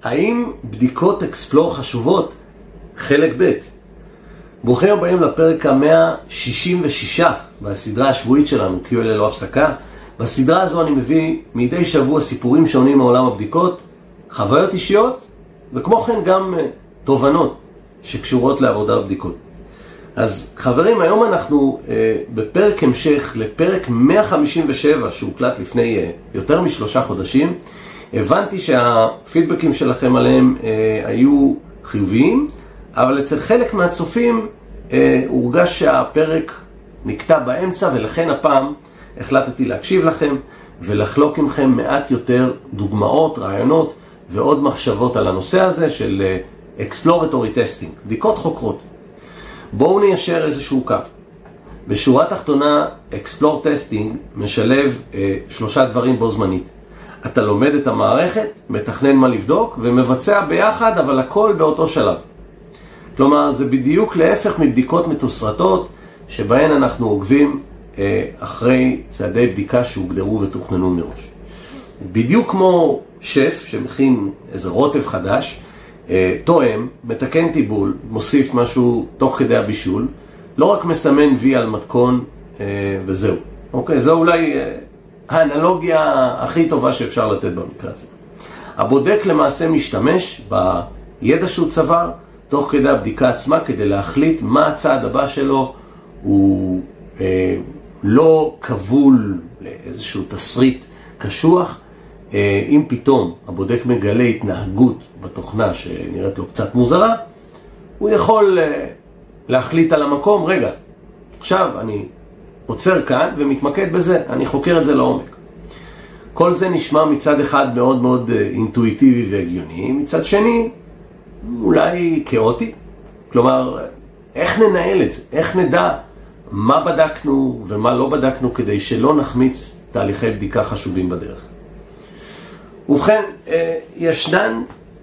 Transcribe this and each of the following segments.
האם בדיקות אקספלור חשובות? חלק ב'. ברוכים הבאים לפרק ה-166 בסדרה השבועית שלנו, QL ללא הפסקה. בסדרה הזו אני מביא מדי שבוע סיפורים שונים מעולם הבדיקות, חוויות אישיות, וכמו כן גם תובנות שקשורות לעבודה בבדיקות. אז חברים, היום אנחנו בפרק המשך לפרק 157 שהוקלט לפני יותר מ3 חודשים. הבנתי שהפידבקים שלכם עליהם היו חיוביים, אבל אצל חלק מהצופים הורגש שהפרק נקטע באמצע, ולכן הפעם החלטתי להקשיב לכם ולחלוק עמכם מעט יותר דוגמאות, רעיונות ועוד מחשבות על הנושא הזה של exploratory testing, בדיקות חוקרות. בואו ניישר איזשהו קו. בשורה התחתונה, explore testing משלב 3 דברים בו זמנית. אתה לומד את המערכת, מתכנן מה לבדוק ומבצע ביחד, אבל הכל באותו שלב. כלומר, זה בדיוק להפך מבדיקות מתוסרטות שבהן אנחנו עוקבים אחרי צעדי בדיקה שהוגדרו ותוכננו מראש. בדיוק כמו שף שמכין איזה רוטב חדש, תואם, מתקן טיבול, מוסיף משהו תוך כדי הבישול, לא רק מסמן וי על מתכון וזהו. אוקיי, זו אולי האנלוגיה הכי טובה שאפשר לתת במקרה הזה. הבודק למעשה משתמש בידע שהוא צבר תוך כדי הבדיקה עצמה כדי להחליט מה הצעד הבא שלו. הוא לא כבול לאיזשהו תסריט קשוח. אם פתאום הבודק מגלה התנהגות בתוכנה שנראית לו קצת מוזרה, הוא יכול להחליט על המקום, רגע, עכשיו אני עוצר כאן ומתמקד בזה, אני חוקר את זה לעומק. כל זה נשמע מצד אחד מאוד מאוד אינטואיטיבי והגיוני, מצד שני אולי כאוטי. כלומר, איך ננהל את זה? איך נדע מה בדקנו ומה לא בדקנו כדי שלא נחמיץ תהליכי בדיקה חשובים בדרך? ובכן, ישנן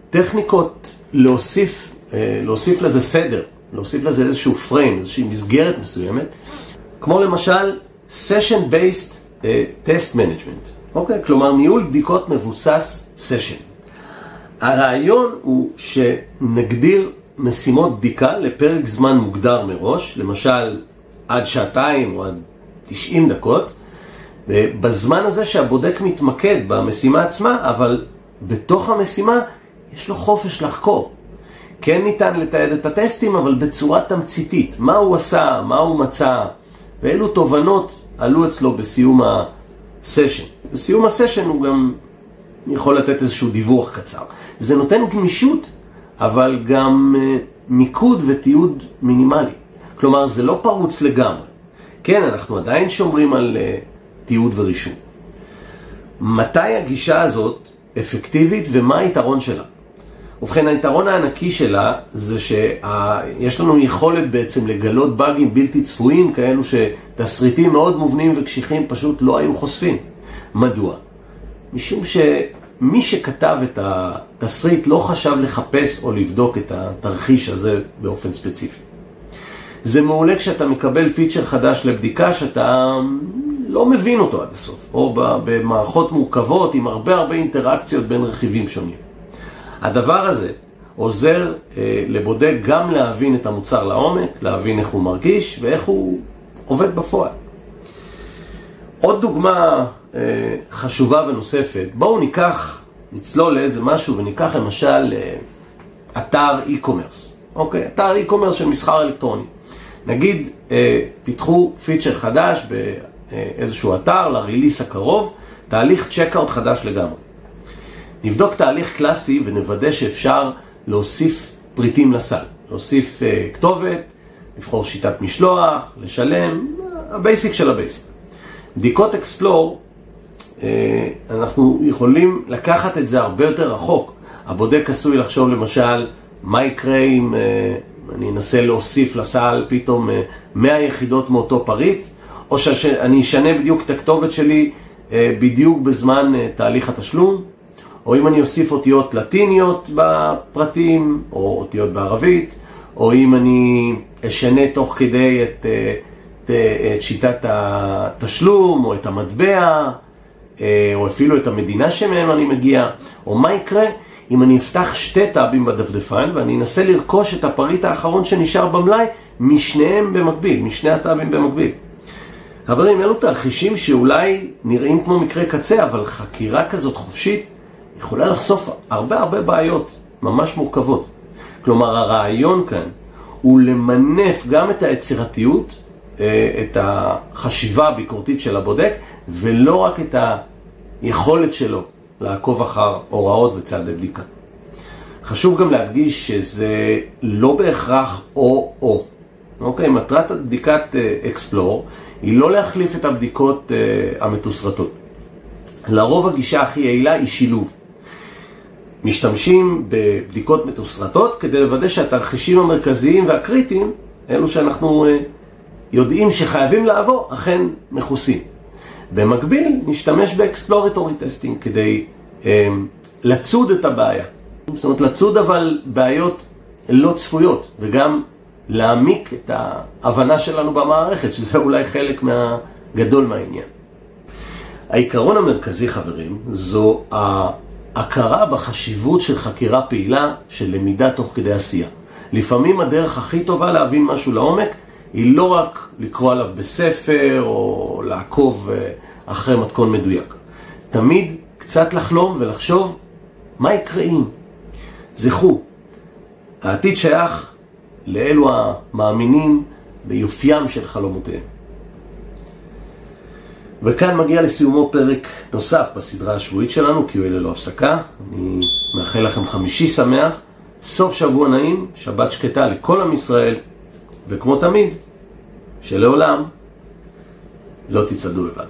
טכניקות להוסיף לזה סדר, להוסיף לזה איזשהו פריים, איזושהי מסגרת מסוימת, כמו למשל Session-Based Test Management. אוקיי? כלומר, ניהול בדיקות מבוסס סשן. הרעיון הוא שנגדיר משימות בדיקה לפרק זמן מוגדר מראש, למשל עד 2 או עד 90 דקות, ובזמן הזה שהבודק מתמקד במשימה עצמה, אבל בתוך המשימה יש לו חופש לחקור. כן ניתן לתעד את הטסטים, אבל בצורה תמציתית. מה הוא עשה, מה הוא מצא, ואילו תובנות עלו אצלו בסיום הסשן. בסיום הסשן הוא גם יכול לתת איזשהו דיווח קצר. זה נותן גמישות, אבל גם מיקוד ותיעוד מינימלי. כלומר, זה לא פרוץ לגמרי. כן, אנחנו עדיין שומרים על תיעוד ורישום. מתי הגישה הזאת אפקטיבית ומה היתרון שלה? ובכן, היתרון הענקי שלה זה שיש לנו יכולת בעצם לגלות באגים בלתי צפויים, כאלו שתסריטים מאוד מובנים וקשיחים פשוט לא היו חושפים. מדוע? משום שמי שכתב את התסריט לא חשב לחפש או לבדוק את התרחיש הזה באופן ספציפי. זה מעולה כשאתה מקבל פיצ'ר חדש לבדיקה שאתה לא מבין אותו עד הסוף, או במערכות מורכבות עם הרבה אינטראקציות בין רכיבים שונים. הדבר הזה עוזר לבודק גם להבין את המוצר לעומק, להבין איך הוא מרגיש ואיך הוא עובד בפועל. עוד דוגמה חשובה ונוספת, בואו נצלול לאיזה משהו וניקח למשל אתר e-commerce. אוקיי, אתר e-commerce של מסחר אלקטרוני. נגיד, פיתחו פיצ'ר חדש באיזשהו אתר לריליס הקרוב, תהליך צ'קאוט חדש לגמרי. נבדוק תהליך קלאסי ונוודא שאפשר להוסיף פריטים לסל. להוסיף כתובת, לבחור שיטת משלוח, לשלם, הבייסיק של הבייסיק. בדיקות אקספלור, אנחנו יכולים לקחת את זה הרבה יותר רחוק. הבודק עשוי לחשוב למשל, מה יקרה אם אני אנסה להוסיף לסל פתאום 100 יחידות מאותו פריט, או שאני אשנה בדיוק את הכתובת שלי בדיוק בזמן תהליך התשלום, או אם אני אוסיף אותיות לטיניות בפרטים, או אותיות בערבית, או אם אני אשנה תוך כדי את שיטת התשלום, או את המטבע, או אפילו את המדינה שמהם אני מגיע, או מה יקרה אם אני אפתח 2 טאבים בדפדפן ואני אנסה לרכוש את הפריט האחרון שנשאר במלאי משניהם במקביל, משני הטאבים במקביל. חברים, אלו תרחישים שאולי נראים כמו מקרה קצה, אבל חקירה כזאת חופשית יכולה לחשוף הרבה בעיות ממש מורכבות. כלומר, הרעיון כאן הוא למנף גם את היצירתיות, את החשיבה הביקורתית של הבודק, ולא רק את היכולת שלו לעקוב אחר הוראות וצעדי בדיקה. חשוב גם להדגיש שזה לא בהכרח או. אוקיי, מטרת בדיקת אקספלור היא לא להחליף את הבדיקות המתוסרטות. לרוב הגישה הכי יעילה היא שילוב. משתמשים בבדיקות מתוסרטות כדי לוודא שהתרחישים המרכזיים והקריטיים, אלו שאנחנו יודעים שחייבים לעבור, אכן מכוסים. במקביל, נשתמש באקספלורטורי טסטינג כדי לצוד את הבעיה. זאת אומרת, לצוד אבל בעיות לא צפויות, וגם להעמיק את ההבנה שלנו במערכת, שזה אולי חלק גדול מהעניין. העיקרון המרכזי, חברים, זו ההכרה בחשיבות של חקירה פעילה, של למידה תוך כדי עשייה. לפעמים הדרך הכי טובה להבין משהו לעומק, היא לא רק לקרוא עליו בספר או לעקוב אחרי מתכון מדויק. תמיד קצת לחלום ולחשוב מה יקרה אם. זכרו, העתיד שייך לאלו המאמינים ביופיים של חלומותיהם. וכאן מגיע לסיומו פרק נוסף בסדרה השבועית שלנו, QA ללא הפסקה. אני מאחל לכם חמישי שמח, סוף שבוע נעים, שבת שקטה לכל עם ישראל, וכמו תמיד, שלעולם לא תצעדו לבד.